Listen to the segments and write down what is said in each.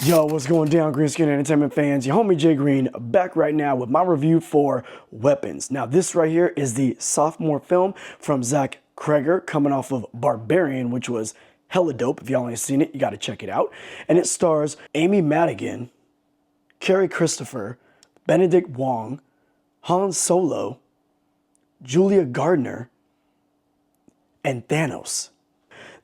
Yo, what's going down, Green Screen Entertainment fans? Your homie Jay Green back right now with my review for Weapons. Now, this right here is the sophomore film from Zach Creggor coming off of Barbarian, which was hella dope. If y'all ain't seen it, you gotta check it out. And it stars Amy Madigan, Carrie Christopher, Benedict Wong, Han Solo, Julia Gardner, and Thanos.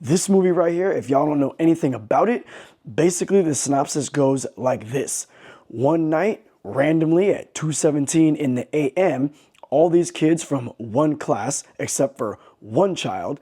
This movie right here, if y'all don't know anything about it, basically the synopsis goes like this. One night, randomly at 2:17 in the a.m., all these kids from one class, except for one child,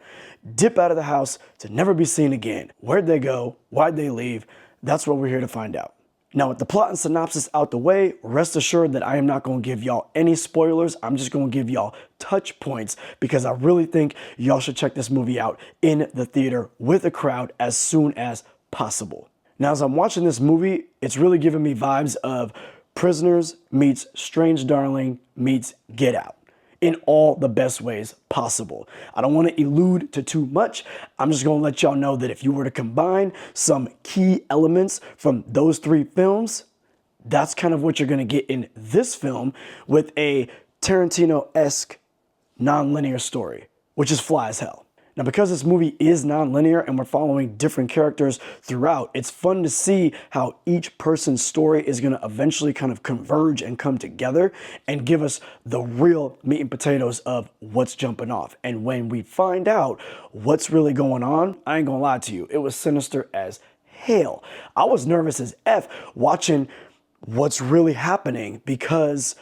dip out of the house to never be seen again. Where'd they go? Why'd they leave? That's what we're here to find out. Now, with the plot and synopsis out the way, rest assured that I am not going to give y'all any spoilers. I'm just going to give y'all touch points because I really think y'all should check this movie out in the theater with a crowd as soon as possible. Now, as I'm watching this movie, it's really giving me vibes of Prisoners meets Strange Darling meets Get Out in all the best ways possible. I don't want to allude to too much. I'm just going to let y'all know that if you were to combine some key elements from those three films, that's kind of what you're going to get in this film with a Tarantino-esque non-linear story, which is fly as hell. Now, because this movie is non-linear and we're following different characters throughout, it's fun to see how each person's story is going to eventually kind of converge and come together and give us the real meat and potatoes of what's jumping off. And when we find out what's really going on, I ain't gonna lie to you, it was sinister as hell. I was nervous as F watching what's really happening because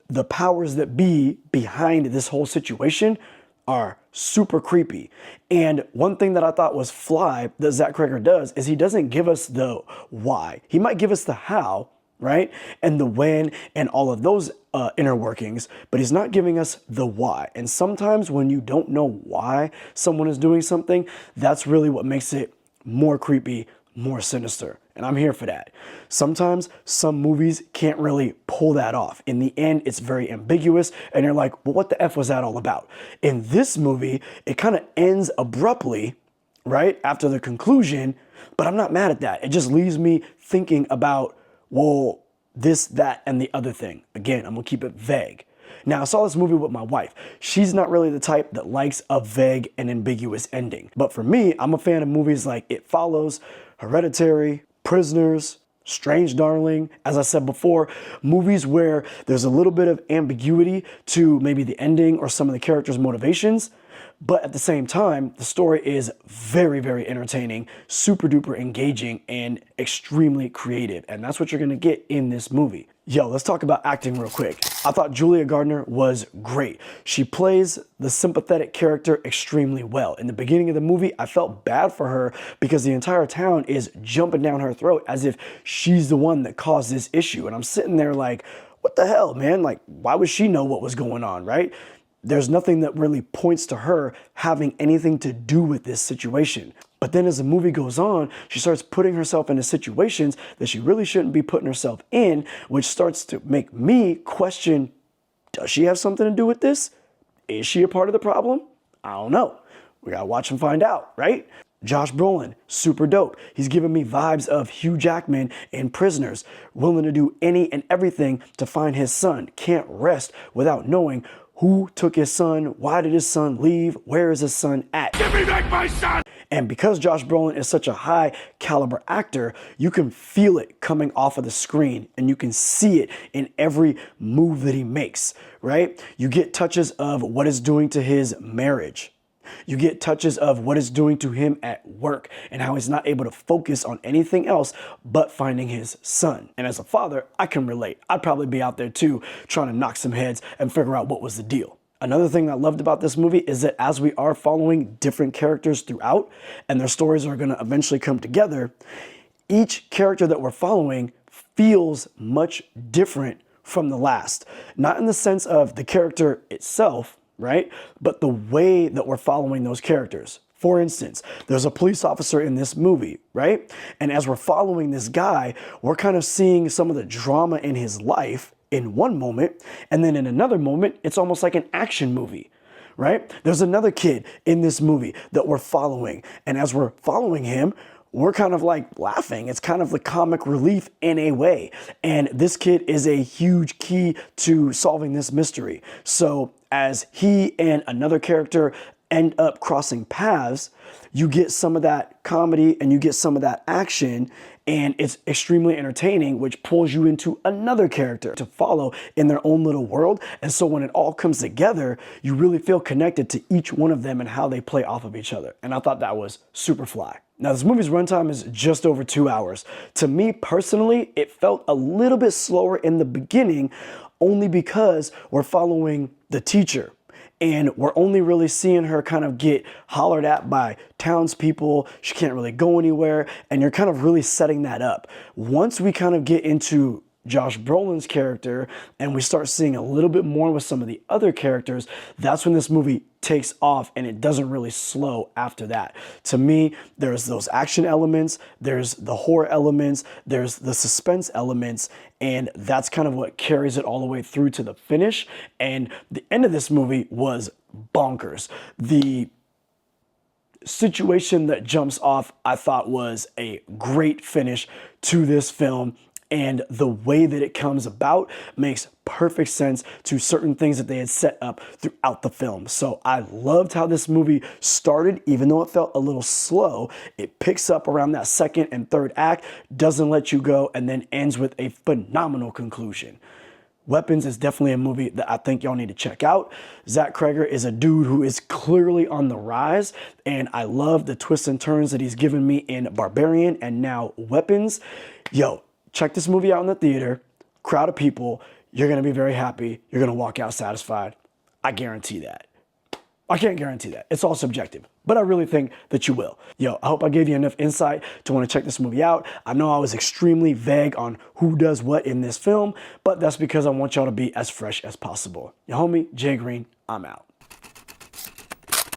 the powers that be behind this whole situation are super creepy. And one thing that I thought was fly that Zach Creggor does is he doesn't give us the why. He might give us the how, right? And the when and all of those inner workings, but he's not giving us the why. And sometimes when you don't know why someone is doing something, that's really what makes it more creepy, more sinister. And I'm here for that. Sometimes some movies can't really pull that off. In the end, it's very ambiguous and you're like, well, what the F was that all about? In this movie, it kind of ends abruptly, right? After the conclusion, but I'm not mad at that. It just leaves me thinking about, well, this, that, and the other thing. Again, I'm gonna keep it vague. Now, I saw this movie with my wife. She's not really the type that likes a vague and ambiguous ending. But for me, I'm a fan of movies like It Follows, Hereditary, Prisoners, Strange Darling, as I said before, movies where there's a little bit of ambiguity to maybe the ending or some of the characters' motivations, but at the same time, the story is very, very entertaining, super duper engaging, and extremely creative. And that's what you're gonna get in this movie. Yo, let's talk about acting real quick. I thought Julia Gardner was great. She plays the sympathetic character extremely well. In the beginning of the movie, I felt bad for her because the entire town is jumping down her throat as if she's the one that caused this issue. And I'm sitting there like, what the hell, man? Like, why would she know what was going on, right? There's nothing that really points to her having anything to do with this situation. But then as the movie goes on, she starts putting herself into situations that she really shouldn't be putting herself in, which starts to make me question, does she have something to do with this? Is she a part of the problem? I don't know. We gotta watch and find out, right? Josh Brolin, super dope. He's giving me vibes of Hugh Jackman in Prisoners, willing to do any and everything to find his son. Can't rest without knowing who took his son, why did his son leave, where is his son at? Give me back my son! And because Josh Brolin is such a high caliber actor, you can feel it coming off of the screen and you can see it in every move that he makes, right? You get touches of what it's doing to his marriage. You get touches of what it's doing to him at work and how he's not able to focus on anything else but finding his son. And as a father, I can relate. I'd probably be out there too, trying to knock some heads and figure out what was the deal. Another thing I loved about this movie is that as we are following different characters throughout and their stories are going to eventually come together, each character that we're following feels much different from the last. Not in the sense of the character itself, right? But the way that we're following those characters. For instance, there's a police officer in this movie, right? And as we're following this guy, we're kind of seeing some of the drama in his life in one moment, and then in another moment, it's almost like an action movie, right? There's another kid in this movie that we're following, and as we're following him, we're kind of like laughing. It's kind of the comic relief in a way. And this kid is a huge key to solving this mystery. So as he and another character end up crossing paths, you get some of that comedy and you get some of that action, and it's extremely entertaining, which pulls you into another character to follow in their own little world. And so when it all comes together, you really feel connected to each one of them and how they play off of each other. And I thought that was super fly. Now, this movie's runtime is just over 2 hours. To me personally, it felt a little bit slower in the beginning, only because we're following the teacher. And we're only really seeing her kind of get hollered at by townspeople. She can't really go anywhere. And you're kind of really setting that up. Once we kind of get into Josh Brolin's character and we start seeing a little bit more with some of the other characters, that's when this movie takes off and it doesn't really slow after that. To me, there's those action elements, there's the horror elements, there's the suspense elements, and that's kind of what carries it all the way through to the finish. And the end of this movie was bonkers. The situation that jumps off, I thought, was a great finish to this film. And the way that it comes about makes perfect sense to certain things that they had set up throughout the film. So I loved how this movie started, even though it felt a little slow. It picks up around that second and third act, doesn't let you go, and then ends with a phenomenal conclusion. Weapons is definitely a movie that I think y'all need to check out. Zach Creggor is a dude who is clearly on the rise, and I love the twists and turns that he's given me in Barbarian and now Weapons. Yo, check this movie out in the theater, crowd of people. You're going to be very happy. You're going to walk out satisfied. I guarantee that. I can't guarantee that. It's all subjective, but I really think that you will. Yo, I hope I gave you enough insight to want to check this movie out. I know I was extremely vague on who does what in this film, but that's because I want y'all to be as fresh as possible. Your homie, Jay Green, I'm out.